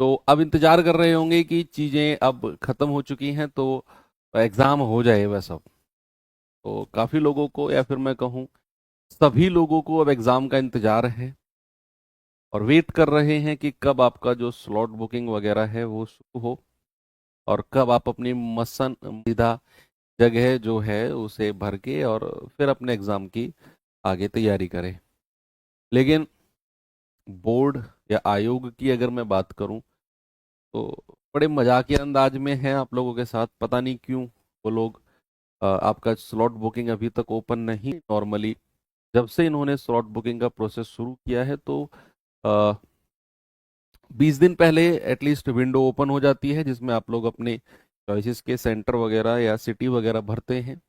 तो अब इंतजार कर रहे होंगे कि चीज़ें अब ख़त्म हो चुकी हैं तो एग्ज़ाम हो जाए वह सब। तो काफ़ी लोगों को, या फिर मैं कहूँ सभी लोगों को, अब एग्ज़ाम का इंतजार है और वेट कर रहे हैं कि कब आपका जो स्लॉट बुकिंग वगैरह है वो शुरू हो और कब आप अपनी पसंदीदा जगह जो है उसे भर के और फिर अपने एग्ज़ाम की आगे तैयारी करें। लेकिन बोर्ड या आयोग की अगर मैं बात करूं तो बड़े मजाकिया अंदाज में है आप लोगों के साथ। पता नहीं क्यों वो लोग आपका स्लॉट बुकिंग अभी तक ओपन नहीं। नॉर्मली जब से इन्होंने स्लॉट बुकिंग का प्रोसेस शुरू किया है तो 20 दिन पहले एटलीस्ट विंडो ओपन हो जाती है जिसमें आप लोग अपने चॉइसेस के सेंटर वगैरह या सिटी वगैरह भरते हैं।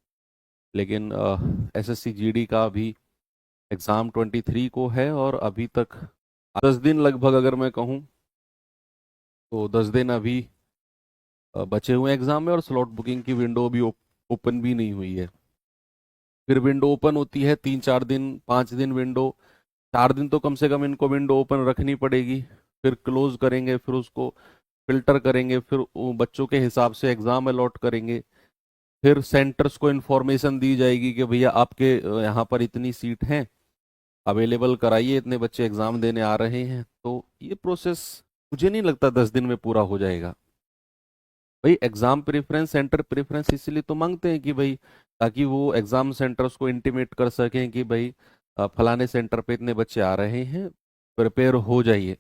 लेकिन एसएससी जीडी का अभी एग्ज़ाम 23 को है और अभी तक 10 दिन लगभग अगर मैं कहूँ तो 10 दिन अभी बचे हुए एग्ज़ाम में और स्लॉट बुकिंग की विंडो अभी ओपन भी नहीं हुई है। फिर विंडो ओपन होती है 3-4 दिन, 5 दिन विंडो, 4 दिन तो कम से कम इनको विंडो ओपन रखनी पड़ेगी। फिर क्लोज करेंगे, फिर उसको फिल्टर करेंगे, फिर वो बच्चों के हिसाब से एग्ज़ाम अलॉट करेंगे। फिर सेंटर्स को इन्फॉर्मेशन दी जाएगी कि भैया आपके यहाँ पर इतनी सीट हैं, अवेलेबल कराइए, इतने बच्चे एग्ज़ाम देने आ रहे हैं। तो ये प्रोसेस मुझे नहीं लगता 10 दिन में पूरा हो जाएगा। भाई एग्जाम प्रेफरेंस, सेंटर प्रेफरेंस इसलिए तो मांगते हैं कि भाई ताकि वो एग्जाम सेंटर्स को इंटीमेट कर सकें कि भाई फलाने सेंटर पे इतने बच्चे आ रहे हैं, प्रिपेयर हो जाइए।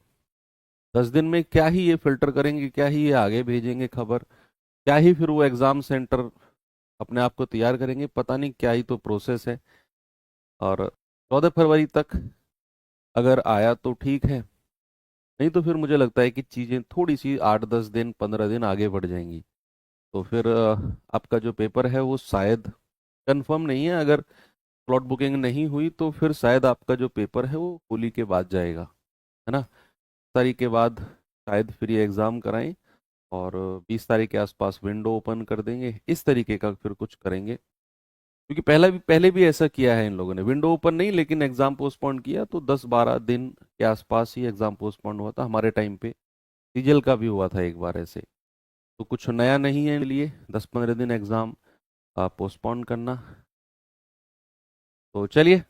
10 दिन में क्या ही ये फिल्टर करेंगे, क्या ही ये आगे भेजेंगे खबर, क्या ही फिर वो एग्जाम सेंटर अपने आप को तैयार करेंगे, पता नहीं क्या ही तो प्रोसेस है। और 14 फरवरी तक अगर आया तो ठीक है, नहीं तो फिर मुझे लगता है कि चीज़ें थोड़ी सी 8-10 दिन 15 दिन आगे बढ़ जाएंगी। तो फिर आपका जो पेपर है वो शायद, कंफर्म नहीं है, अगर स्लॉट बुकिंग नहीं हुई तो फिर शायद आपका जो पेपर है वो होली के बाद जाएगा, है ना। तारीख के बाद शायद फिर ये एग्ज़ाम कराएं और 20 तारीख के आसपास विंडो ओपन कर देंगे, इस तरीके का फिर कुछ करेंगे। क्योंकि पहले भी ऐसा किया है इन लोगों ने, विंडो ओपन नहीं लेकिन एग्ज़ाम पोस्टपोन किया, तो 10-12 दिन के आसपास ही एग्ज़ाम पोस्टपोन हुआ था हमारे टाइम पे। सीजल का भी हुआ था एक बार ऐसे। तो कुछ नया नहीं है लिए 10-15 दिन एग्ज़ाम पोस्टपोन करना। तो चलिए